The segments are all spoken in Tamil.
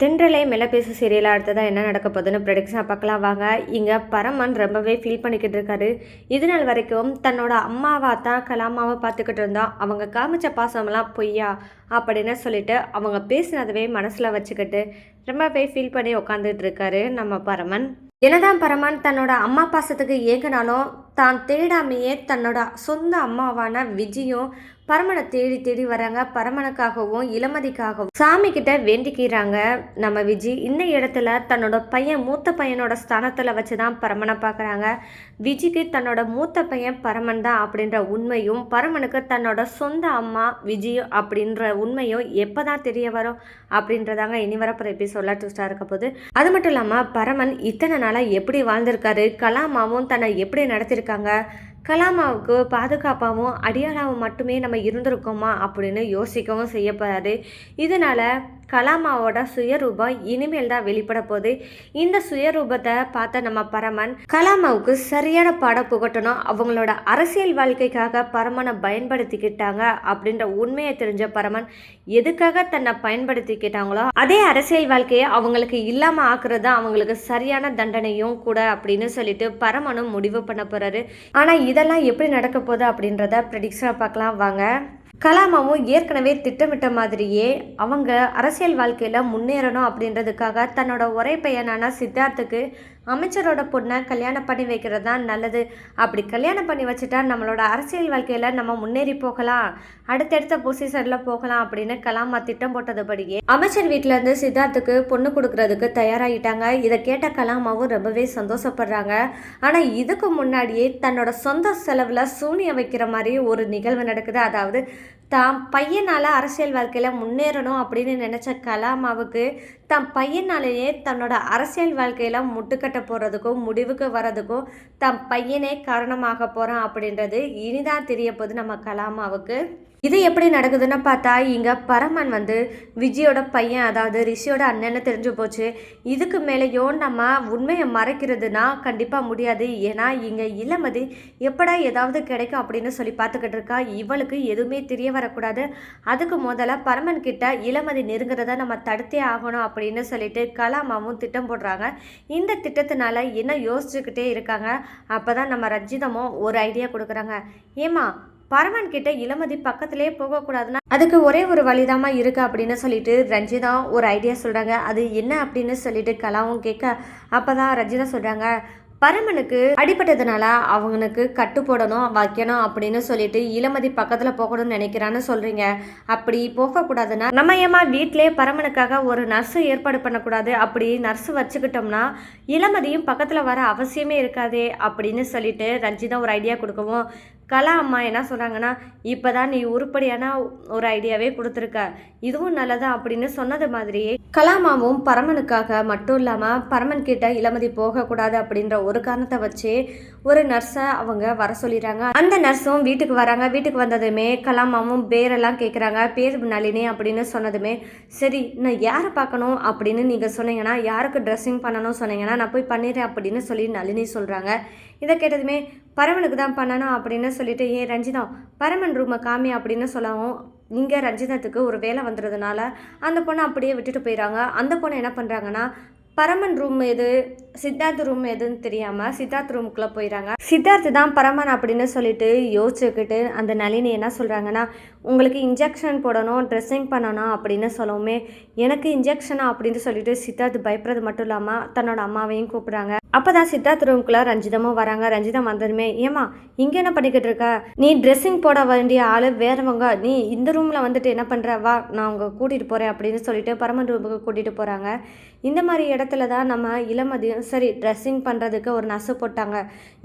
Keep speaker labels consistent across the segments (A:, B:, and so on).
A: தென்றலை மெல்ல பேசு சீரியலாக அடுத்ததான் என்ன நடக்க போகுதுன்னு ப்ரெடிக்ஷனாக பார்க்கலாம் வாங்க. இங்கே பரமன் ரொம்பவே ஃபீல் பண்ணிக்கிட்டு இருக்காரு. இது நாள் வரைக்கும் தன்னோட அம்மாவா தான் கலாமாவை பார்த்துக்கிட்டு இருந்தான். அவங்க காமிச்ச பாசமெல்லாம் பொய்யா அப்படின்னு சொல்லிட்டு அவங்க பேசினதவே மனசில் வச்சுக்கிட்டு ரொம்பவே ஃபீல் பண்ணி உட்காந்துட்டு இருக்காரு நம்ம பரமன். என்னதான் பரமன் தன்னோட அம்மா பாசத்துக்கு ஏங்கினாலும் தான் தேடாமையே தன்னோட சொந்த அம்மாவான விஜயும் பரமனை தேடி தேடி வராங்க. பரமனுக்காகவும் இளமதிக்காகவும் சாமி கிட்ட வேண்டிக்கிறாங்க நம்ம விஜி. இந்த இடத்துல தன்னோட பையன் மூத்த பையனோட ஸ்தானத்தில் வச்சு தான் பரமனை பார்க்குறாங்க. விஜிக்கு தன்னோட மூத்த பையன் பரமன் தான் அப்படின்ற உண்மையும், பரமனுக்கு தன்னோட சொந்த அம்மா விஜய் அப்படின்ற உண்மையும் எப்போ தான் தெரிய வரும் அப்படின்றதாங்க இனி வரப்போகிற எபிசோட்ல ட்விஸ்டாக இருக்க போது. அது மட்டும் இல்லாமல் பரமன் இத்தனை நாளாக எப்படி வாழ்ந்திருக்காரு, கலாமாவும் தன்னை எப்படி நடத்திருக்காங்க, கலாமாவுக்கு பாதுகாப்பாகவும் அடியாளாவும் மட்டுமே நம்ம இருந்திருக்கோமா அப்படின்னு யோசிக்கவும் செய்யப்படாது. இதனால் கலாமாவோட சுயரூபம் இனிமேல் தான் வெளிப்பட போகுது. இந்த சுயரூபத்தை பார்த்த நம்ம பரமன் கலாமாவுக்கு சரியான பாடம் புகட்டணும். அவங்களோட அரசியல் வாழ்க்கைக்காக பரமனை பயன்படுத்திக்கிட்டாங்க அப்படின்ற உண்மையை தெரிஞ்ச பரமன் எதுக்காக தன்னை பயன்படுத்திக்கிட்டாங்களோ அதே அரசியல் வாழ்க்கையை அவங்களுக்கு இல்லாமல் ஆக்குறது தான் அவங்களுக்கு சரியான தண்டனையும் கூட அப்படின்னு சொல்லிட்டு பரமனும் முடிவு பண்ண போறாரு. ஆனால் இதெல்லாம் எப்படி நடக்க போகுது அப்படின்றத ப்ரெடிக்ஷனாக பார்க்கலாம் வாங்க. கலாமாவும் ஏற்கனவே திட்டமிட்ட மாதிரியே அவங்க அரசியல் வாழ்க்கையில் முன்னேறணும் அப்படின்றதுக்காக தன்னோட ஒரே பையனான சித்தார்த்துக்கு அமைச்சரோட பொண்ணை கல்யாணம் பண்ணி வைக்கிறது தான் நல்லது. அப்படி கல்யாணம் பண்ணி வச்சுட்டா நம்மளோட அரசியல் வாழ்க்கையில் நம்ம முன்னேறி போகலாம், அடுத்தடுத்த பொசிஷனில் போகலாம் அப்படின்னு கலாமா திட்டம் போட்டதுபடியே அமைச்சர் வீட்டிலேருந்து சித்தார்த்துக்கு பொண்ணு கொடுக்கறதுக்கு தயாராகிட்டாங்க. இதை கேட்ட கலாமாவும் ரொம்பவே சந்தோஷப்படுறாங்க. ஆனால் இதுக்கு முன்னாடியே தன்னோட சொந்த செலவில் சூனியம் வைக்கிற மாதிரி ஒரு நிகழ்வு நடக்குது. அதாவது தான் பையனால் அரசியல் வாழ்க்கையில் முன்னேறணும் அப்படின்னு நினச்ச கலாமாவுக்கு தன் பையனாலேயே தன்னோட அரசியல் வாழ்க்கையில் முட்டுக்கட்ட போகிறதுக்கும் முடிவுக்கு வர்றதுக்கும் தன் பையனே காரணமாக போகிறான் அப்படின்றது இனிதான் தெரிய போகுது நம்ம கலாமாவுக்கு. இது எப்படி நடக்குதுன்னு பார்த்தா இங்கே பரமன் விஜயோட பையன், அதாவது ரிஷியோட அண்ணன்னு தெரிஞ்சு போச்சு. இதுக்கு மேலேயும் நம்ம உண்மையை மறைக்கிறதுனா கண்டிப்பாக முடியாது. ஏன்னா இங்கே இளமதி எப்படா ஏதாவது கிடைக்கும் அப்படின்னு சொல்லி பார்த்துக்கிட்டு இருக்கா. இவளுக்கு எதுவுமே தெரிய வரக்கூடாது. அதுக்கு முதல்ல பரமன் கிட்ட இளமதி நெருங்குறத நம்ம தடுத்தே ஆகணும் அப்படின்னு சொல்லிட்டு கலாமாவும் திட்டம் போடுறாங்க. இந்த திட்டத்தினால என்ன யோசிச்சுக்கிட்டே இருக்காங்க. அப்போ தான் நம்ம ரஞ்சிதமும் ஒரு ஐடியா கொடுக்குறாங்க. ஏமா பரமன் கிட்ட இளமதி பக்கத்திலே போகக்கூடாதுன்னா அதுக்கு ஒரே ஒரு வழிதாமா இருக்கு அப்படின்னு சொல்லிட்டு ரஞ்சிதா ஒரு ஐடியா சொல்றாங்க. அது என்ன அப்படின்னு சொல்லிட்டு கலாவும் கேட்க அப்பதான் ரஞ்சிதா சொல்றாங்க, பரமனுக்கு அடிபட்டதுனால அவனுக்கு கட்டு போடணும் வைக்கணும் அப்படின்னு சொல்லிட்டு இளமதி பக்கத்தில் போகணும்னு நினைக்கிறான்னு சொல்கிறீங்க. அப்படி போகக்கூடாதுன்னா நம்ம ஏமா வீட்டிலே பரமனுக்காக ஒரு நர்ஸு ஏற்பாடு பண்ணக்கூடாது? அப்படி நர்ஸு வச்சுக்கிட்டோம்னா இளமதியும் பக்கத்தில் வர அவசியமே இருக்காதே அப்படின்னு சொல்லிட்டு ரஞ்சிதா ஒரு ஐடியா கொடுக்கவும் கலா அம்மா என்ன சொல்கிறாங்கன்னா, இப்போ தான் நீ உருப்படியான ஒரு ஐடியாவே கொடுத்துருக்க, இதுவும் நல்லதா அப்படின்னு சொன்னது மாதிரியே கலாமாவும் பரமனுக்காக மட்டும் இல்லாமல் பரமன் கிட்ட இளமதி போகக்கூடாது அப்படின்ற ஒரு காரணத்தை வச்சு ஒரு நர்ஸை அவங்க வர சொல்லிடுறாங்க. அந்த நர்ஸும் வீட்டுக்கு வராங்க. வீட்டுக்கு வந்ததுமே கலாமாவும் பேரெல்லாம் கேட்குறாங்க. பேர் நளினி அப்படின்னு சொன்னதுமே சரி நான் யாரை பார்க்கணும் அப்படின்னு நீங்கள் சொன்னீங்கன்னா, யாருக்கு ட்ரெஸ்ஸிங் பண்ணணும் சொன்னீங்கன்னா நான் போய் பண்ணிடுறேன் அப்படின்னு சொல்லி நளினி சொல்கிறாங்க. இதை கேட்டதுமே பரமனுக்கு தான் பண்ணணும் அப்படின்னு சொல்லிட்டு ஏன் ரஞ்சிதா பரமன் ரூமை காமி அப்படின்னு சொல்லவும் இங்கே ரஞ்சிதத்துக்கு ஒரு வேலை வந்துடுறதுனால அந்த பொண்ணை அப்படியே விட்டுட்டு போயிடறாங்க. அந்த பொண்ணை என்ன பண்ணுறாங்கன்னா பரமன் ரூம் எது சித்தார்த் ரூம் எதுன்னு தெரியாமல் சித்தார்த் ரூமுக்குள்ளே போயிடறாங்க. சித்தார்த் தான் பரமன் அப்படின்னு சொல்லிட்டு யோசிச்சுக்கிட்டு அந்த நளினி என்ன சொல்கிறாங்கன்னா, உங்களுக்கு இன்ஜெக்ஷன் போடணும், ட்ரெஸ்ஸிங் பண்ணணும் அப்படின்னு சொல்லவுமே எனக்கு இன்ஜெக்ஷனா அப்படின்னு சொல்லிட்டு சித்தார்த் பயப்படுறது மட்டும் இல்லாமல் தன்னோட அம்மாவையும் கூப்பிட்றாங்க. அப்போ தான் சித்தார்த் ரூமுக்குள்ளே ரஞ்சிதமும் வராங்க. ரஞ்சிதம் வந்ததுமே ஏமா இங்கே என்ன பண்ணிக்கிட்டு இருக்க, நீ ட்ரெஸ்ஸிங் போட வேண்டிய ஆள் வேறவங்க, நீ இந்த ரூமில் என்ன பண்ணுற, வா நான் அவங்க கூட்டிகிட்டு போகிறேன் அப்படின்னு சொல்லிட்டு பரமன் ரூமுக்கு கூட்டிகிட்டு போகிறாங்க. இந்த மாதிரி இடத்துல தான் நம்ம இளமதியும் சரி ட்ரெஸ்ஸிங் பண்ணுறதுக்கு ஒரு நர்ஸு போட்டாங்க,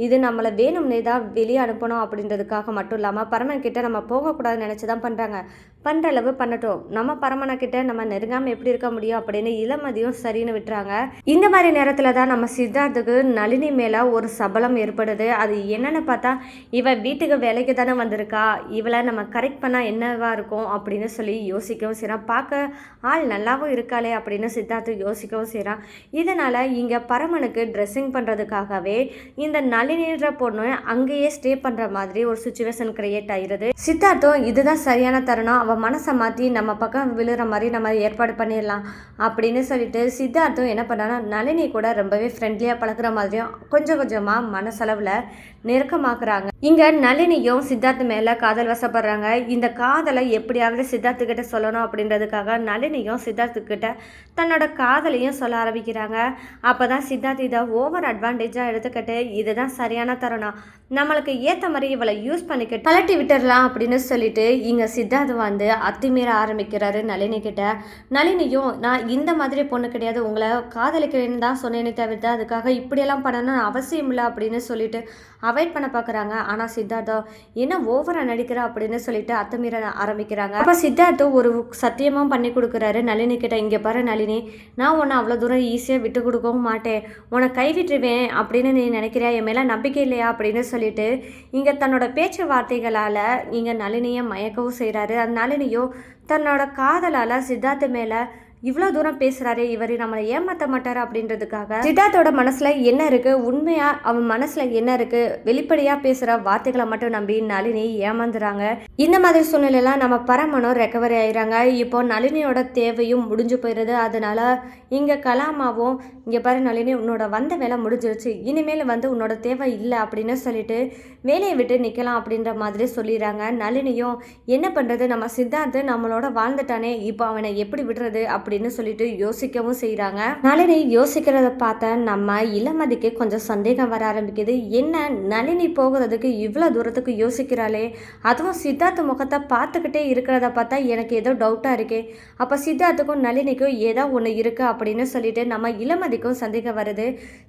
A: இது நம்மளை வேணும்னே தான் வெளியே அனுப்பணும் அப்படின்றதுக்காக மட்டும் இல்லாமல் பரமன் கிட்ட நம்ம போகக்கூடாதுன்னு நினச்சி தான் பண்ணுறாங்க. பண்ணுற அளவு பண்ணட்டும், நம்ம பரமனை கிட்ட நம்ம நெருங்காமல் எப்படி இருக்க முடியும் அப்படின்னு இளமதியும் சரின்னு விட்டுறாங்க. இந்த மாதிரி நேரத்தில் தான் நம்ம சித்தார்த் சித்தார்த்துக்கு நளினி மேலே ஒரு சபலம் ஏற்படுது. அது என்னன்னு பார்த்தா, இவ வீட்டுக்கு வேலைக்கு தானே வந்திருக்கா, இவளை நம்ம கரெக்ட் பண்ணால் என்னவா இருக்கும் அப்படின்னு சொல்லி யோசிக்கவும் செய்கிறான். பார்க்க ஆள் நல்லாவும் இருக்காளே அப்படின்னு சித்தார்த்து யோசிக்கவும் செய்கிறான். இதனால் இங்கே பரமனுக்கு ட்ரெஸ்ஸிங் பண்ணுறதுக்காகவே இந்த நளினின்ற பொண்ணு அங்கேயே ஸ்டே பண்ணுற மாதிரி ஒரு சுச்சுவேஷன் கிரியேட் ஆகிடுது. சித்தார்த்தும் இதுதான் சரியான தருணம், அவன் மனசை மாற்றி நம்ம பக்கம் விழுற மாதிரி நம்ம ஏற்பாடு பண்ணிடலாம் அப்படின்னு சொல்லிட்டு சித்தார்த்தும் என்ன பண்ணான்னா நளினி கூட ரொம்பவே ஃப்ரெண்ட்லியாக பழகுற மாதிரியும் கொஞ்சம் கொஞ்சமாக மனசளவில் நெருக்கமாக்குறாங்க. இங்கே நளினியும் சித்தார்த்து மேலே காதல் வசப்படுறாங்க. இந்த காதலை எப்படியாவது சித்தார்த்துக்கிட்ட சொல்லணும் அப்படின்றதுக்காக நளினியும் சித்தார்த்துக்கிட்ட தன்னோட காதலையும் சொல்ல ஆரம்பிக்கிறாங்க. அப்போ தான் சித்தார்த் இதை ஓவர் அட்வான்டேஜாக எடுத்துக்கிட்டு இதுதான் சரியான தருணம், நம்மளுக்கு ஏற்ற மாதிரி இவளை யூஸ் பண்ணிக்கிட்டு கலட்டி விட்டுடலாம் அப்படின்னு சொல்லிட்டு இங்கே சித்தார்த் வந்து அத்துமீற ஆரம்பிக்கிறாரு நளினி கிட்ட. நளினியும் நான் இந்த மாதிரி பொண்ணு கிடையாது, உங்களை காதலிக்கிறேன்னு தான் சொன்னேன்னு தவிர்த்து அதுக்காக இப்படியெல்லாம் பண்ணணும்னு அவசியம் இல்லை அப்படின்னு சொல்லிட்டு அவாய்ட் பண்ண பார்க்குறாங்க. ஆனால் சித்தார்த்தோ என்ன ஓவராக நடிக்கிறா அப்படின்னு சொல்லிட்டு அத்துமீற ஆரம்பிக்கிறாங்க. அப்போ சித்தார்த்தோ ஒரு சத்தியமும் பண்ணி கொடுக்குறாரு நளினி கிட்ட. இங்கே பாரு நளினி, நான் உன்னை அவ்வளோ தூரம் ஈஸியாக விட்டு கொடுக்கவும் மாட்டேன், உன்னை கைவிட்டுருவேன் அப்படின்னு நீ நினைக்கிறியா, என் மேலே நம்பிக்கை இல்லையா அப்படின்னு சொல்லிட்டு இங்கே தன்னோட பேச்சுவார்த்தைகளால் இங்கே நளினியை மயக்கவும் செய்கிறாரு. அந்த நளினியோ தன்னோட காதலால் சித்தார்த்து மேலே இவ்வளோ தூரம் பேசுகிறாரு, இவர் நம்மளை ஏமாற்ற மாட்டார் அப்படின்றதுக்காக சித்தார்த்தோட மனசில் என்ன இருக்குது, உண்மையாக அவன் மனசில் என்ன இருக்குது, வெளிப்படையாக பேசுகிற வார்த்தைகளை மட்டும் நம்பி நளினி ஏமாந்துறாங்க. இந்த மாதிரி சூழ்நிலையெல்லாம் நம்ம பரமனும் ரெக்கவரி ஆகிறாங்க. இப்போ நளினியோட தேவையும் முடிஞ்சு போயிடுது. அதனால இங்கே கலாமாவும் இங்கே பாரு நளினி, உன்னோட வந்த வேலை முடிஞ்சிருச்சு, இனிமேல் வந்து உன்னோட தேவை இல்லை அப்படின்னு சொல்லிட்டு வேலையை விட்டு நிற்கலாம் அப்படின்ற மாதிரி சொல்லிடுறாங்க. நளினியும் என்ன பண்ணுறது, நம்ம சித்தார்த்து நம்மளோட வாழ்ந்துட்டானே, இப்போ அவனை எப்படி விடுறது அப்படின்னு சொல்லிட்டு யோசிக்கவும் செய்கிறாங்க. நளினி யோசிக்கிறத பார்த்தா நம்ம இளமதிக்கு கொஞ்சம் சந்தேகம் வர ஆரம்பிக்குது. என்ன நளினி போகிறதுக்கு இவ்வளோ தூரத்துக்கு யோசிக்கிறாளே, அதுவும் சித்தார்த்து முகத்தை பார்த்துக்கிட்டே இருக்கிறத பார்த்தா எனக்கு ஏதோ டவுட்டாக இருக்கே, அப்போ சித்தார்த்துக்கும் நளினிக்கும் ஏதோ ஒன்று இருக்குது அப்படின்னு சொல்லிட்டு நம்ம இளமதிக்கும் சந்தேகம் வருது.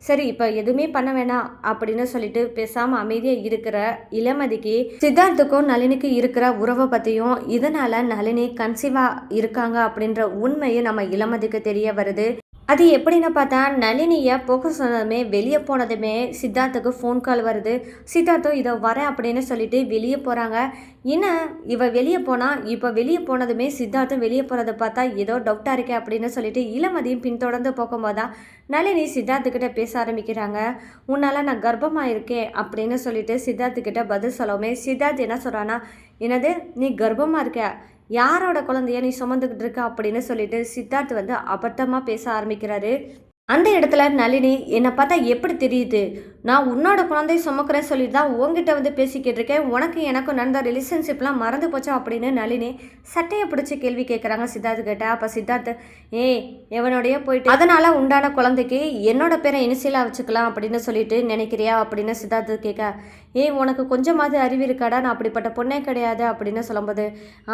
A: சரி இப்போ எதுவுமே பண்ண வேணாம் அப்படின்னு சொல்லிட்டு பேசாமல் அமைதியாக இருக்கிற இளமதிக்கு சித்தார்த்துக்கும் நளினிக்கு இருக்கிற உறவை பற்றியும் இதனால் நளினி கன்சீவாக இருக்காங்க அப்படின்ற உண்மையை நம்ம இளமதிக்கு தெரிய வருது. அது எப்படின்னு பார்த்தா நளினியை போக சொன்னதுமே வெளியே போனதுமே சித்தார்த்துக்கு ஃபோன் கால் வருது. சித்தார்த்தும் இதை வரேன் அப்படின்னு சொல்லிட்டு வெளியே போகிறாங்க. என்ன இவ வெளியே போனால், இப்போ வெளியே போனதுமே சித்தார்த்தும் வெளியே போகிறத பார்த்தா ஏதோ டவுட்டாக இருக்கே அப்படின்னு சொல்லிட்டு இளமதியும் பின்தொடர்ந்து போகும்போது தான் நளினி சித்தார்த்துக்கிட்ட பேச ஆரம்பிக்கிறாங்க. உன்னால் நான் கர்ப்பமாக இருக்கேன் அப்படின்னு சொல்லிட்டு சித்தார்த்துக்கிட்ட பதில் சொல்லவுமே சித்தார்த் என்ன சொல்கிறான்னா, என்னது நீ கர்ப்பமாக இருக்க, யாரோட குழந்தைய நீ சுமந்துக்கிட்டு இருக்க அப்படின்னு சொல்லிட்டு சித்தார்த் வந்து அபத்தமாக பேச ஆரம்பிக்கிறாரு. அந்த இடத்துல நளினி என்னை பார்த்தா எப்படி தெரியுது, நான் உன்னோட குழந்தைய சுமக்கிறேன்னு சொல்லிட்டு தான் உங்ககிட்ட வந்து பேசிக்கிட்டு இருக்கேன், உனக்கு எனக்கும் நடந்த ரிலேஷன்ஷிப்லாம் மறந்து போச்சா அப்படின்னு நளினி சட்டையை பிடிச்சி கேள்வி கேட்குறாங்க சித்தார்த்து கிட்ட. அப்போ சித்தார்த்து எவனோடைய போயிட்டு அதனால் உண்டான குழந்தைக்கு என்னோட பேரை இனிஷியலாக வச்சுக்கலாம் அப்படின்னு சொல்லிட்டு நினைக்கிறியா அப்படின்னு சித்தார்த்து கேட்க, உனக்கு கொஞ்சமாவது அறிவு இருக்காடா, நான் அப்படிப்பட்ட பொண்ணே கிடையாது அப்படின்னு சொல்லும்போது,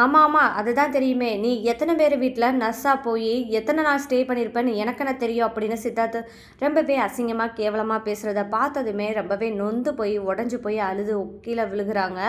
A: ஆமாம் அதுதான் தெரியுமே, நீ எத்தனை பேர் வீட்டில் நர்ஸாக போய் எத்தனை நாள் ஸ்டே பண்ணியிருப்பேன்னு எனக்கு என்ன தெரியும் அப்படின்னு சித்தார்த்து ரொம்பவே அசிங்கமாக கேவலமாக பேசுகிறத பார்த்ததுமே ரொம்பவே நொந்து போய் உடஞ்சி போய் அழுது கீழே விழுகிறாங்க.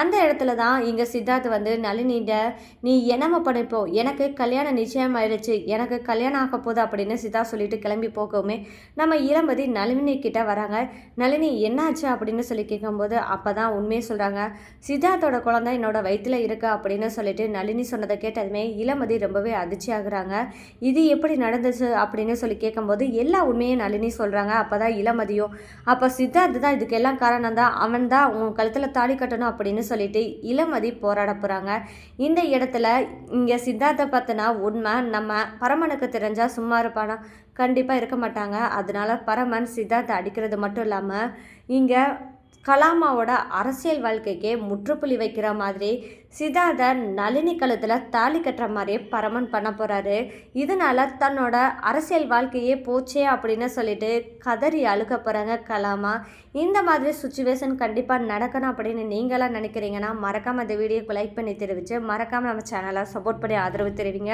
A: அந்த இடத்துல தான் இங்கே சித்தார்த்து வந்து நளினிட்ட நீ என்னமோ பண்ணிப்போ, எனக்கு கல்யாணம் நிச்சயம் ஆயிடுச்சு, எனக்கு கல்யாணம் ஆக போகுது அப்படின்னு சித்தார்த் சொல்லிட்டு கிளம்பி போகவுமே நம்ம இளமதி நளினி கிட்ட வராங்க. நளினி என்னாச்சு அப்படின்னு சொல்லி கேட்கும்போது அப்போ தான் உண்மையை சொல்கிறாங்க. சித்தார்த்தோட குழந்தை என்னோட வயிற்றில் இருக்கா அப்படின்னு சொல்லிட்டு நளினி சொன்னதை கேட்டதுமே இளமதி ரொம்பவே அதிர்ச்சி ஆகுறாங்க. இது எப்படி நடந்துச்சு அப்படின்னு சொல்லி கேட்கும்போது எல்லா உண்மையும் நளினி சொல்கிறாங்க. அப்போ தான் இளமதியும் அப்போ சித்தார்த்து தான் இதுக்கெல்லாம் காரணம் தான், அவன் தான் உன் கழுத்தில் தாலி கட்டணும் அப்படின்னு சொல்லிட்டு இளமதி போராட போகிறாங்க. இந்த இடத்துல இங்கே சித்தார்த்தை பார்த்தனா உண்மை நம்ம பரமனுக்கு தெரிஞ்சால் சும்மா இருப்பானா, கண்டிப்பாக இருக்க மாட்டாங்க. அதனால பரமன் சித்தார்த்தை அடிக்கிறது மட்டும் இல்லாமல் இங்கே கலாமாவோட அரசியல் வாழ்க்கைக்கே முற்றுப்புள்ளி வைக்கிற மாதிரி சித்தார்த்த நளினி கழுத்தில் தாலி கட்டுற மாதிரியே பரமன் பண்ண போகிறாரு. இதனால் தன்னோட அரசியல் வாழ்க்கையே போச்சே அப்படின்னு சொல்லிட்டு கதறி அழுக போகிறாங்க கலாமா. இந்த மாதிரி சுச்சுவேஷன் கண்டிப்பாக நடக்கணும் அப்படின்னு நீங்களாம் நினைக்கிறீங்கன்னா மறக்காமல் இந்த வீடியோக்கு லைக் பண்ணி தெரிவித்து மறக்காமல் நம்ம சேனலை சப்போர்ட் பண்ணி ஆதரவு தெரிவிங்க.